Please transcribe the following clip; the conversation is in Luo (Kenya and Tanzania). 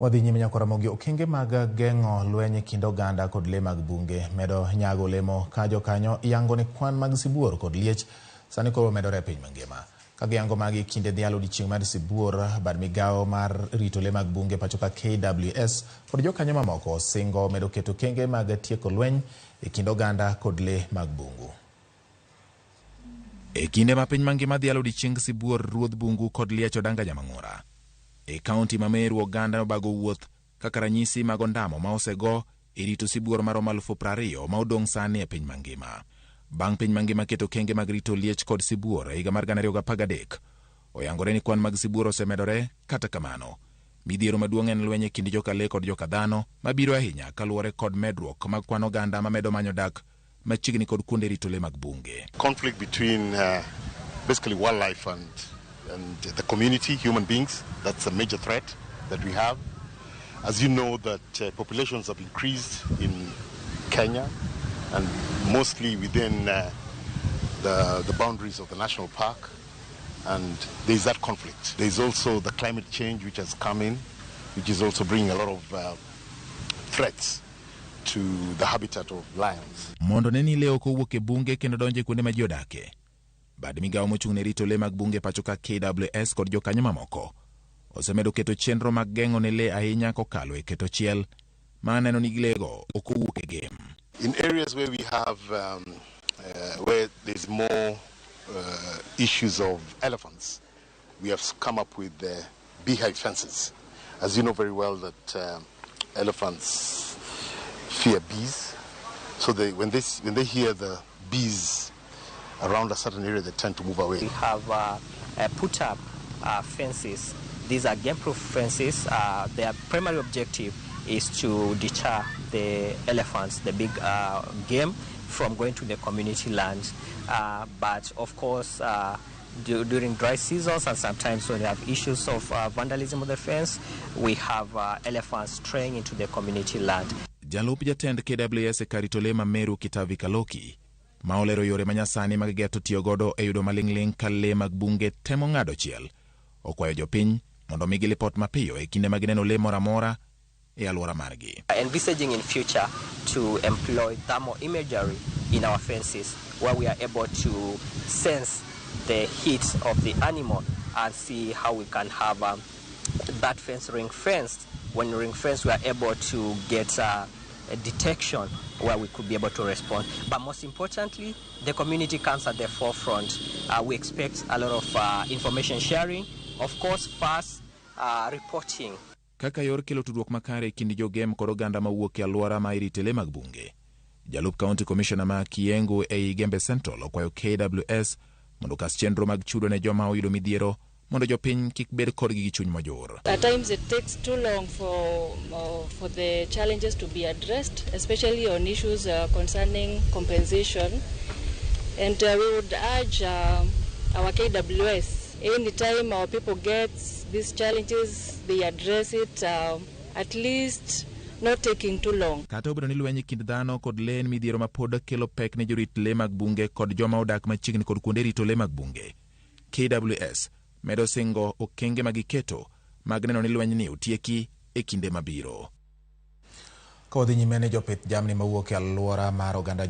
Wadhi nyime nyaka Ramogi okenge mag geng'o lweny kind oganda kod le mag bunge medo nyago olemo ka jokanyo yango ni kwan mag sibuor kod liech sani koro medore e piny mangima. Ka giyango magi kinde dhialo odiechieng' mar sibuor, bad migao mar rito le mag bunge pachoka KWS kod jokanyo mamoko singo medo keto okenge mag tieko lweny e kind oganda kod le mag bungu. E kinde ma piny mangima dhialo odiechieng' sibuor, ruodh bungu kod liech odanga Nyamang'ura. E kaunti ma Meru, oganda obago wuoth kaka ranyisi mag ondamo ma osego e rito sibuor maromo 20,000 ma odong' sani e piny mangima. Bang' piny mangima keto okenge mag rito liech kod sibuor e higa mar 2013, oyangore ni kwan mag sibuor osemedore. Kata kamano, midhiero maduong' en lweny e kind joka le kod joka dhano mabiro ahinya kaluwore kod medruok mag kwan oganda ma medo manyo dak machiegni kod kuonde rito le mag bunge. Conflict between basically wildlife and the community, human beings, that's a major threat that we have. As you know, that populations have increased in Kenya and mostly within the boundaries of the national park, and there's that conflict. There's also the climate change which has come in, which is also bringing a lot of threats to the habitat of lions. Mondo neni leo kowuok e bunge kendo donje kuonde ma ji odake. Bad migao mochung' ne rito le mag bunge pachoka KWS kod jokanyo mamoko osemedo keto chenro mag geng'o ne le ahinya kokalo e keto chiel ma neno ni lego ok owuok e game. In areas where we have where there's more issues of elephants, we have come up with beehive fences. As you know very well that elephants fear bees, so when they hear the bees around a certain area, they tend to move away. We have put up fences. These are game-proof fences. Their primary objective is to deter the elephants, the big game, from going to the community land. But of course, during dry seasons and sometimes when we have issues of vandalism of the fence, we have elephants straying into the community land. Jalup jatend KWS e karito le ma Meru Kitavi Kaloki ma olero yore manyasani mag geto tiyo godo e yudo maling'ling ka le mag bunge temo ng'ado chiel, okwayo jopiny mondo migi lipot mapiyo e kinde ma gineno le moramora e alwora margi. Envisaging in future to employ thermal imagery in our fences where we are able to sense the heat of the animal and see how we can have that fence ring fenced. When ring fenced, we are able to get a detection where we could be able to respond. But most importantly, the community comes at the forefront. We expect a lot of information sharing, of course, fast reporting. Kaka yor kelo tudruok makare e kind jogem kod oganda mawuok e alwora ma irite le mag bunge, Jalup County Commissioner ma Kiengo e Gembe Central okwayo KWS mondo kas chenro mag chudo ne joma oyudo midhiero mondo jopiny kik bed kodgi gi chuny mojor. At times it takes too long for the challenges to be addressed, especially on issues concerning compensation. And we would urge our KWS, anytime our people get these challenges, they address it, at least not taking too long. Kata obedo ni lweny kind dhano kod le en midhiero ma pod kelo pek ne jorit le mag bunge kod joma odak machiegni kod kuonde rito le mag bunge, KWS medo singo okenge magiketo mag neno ni lweny ni otieki e kinde mabiro. Kodhi nyime ne jopith jamni mawuok e alwora mar oganda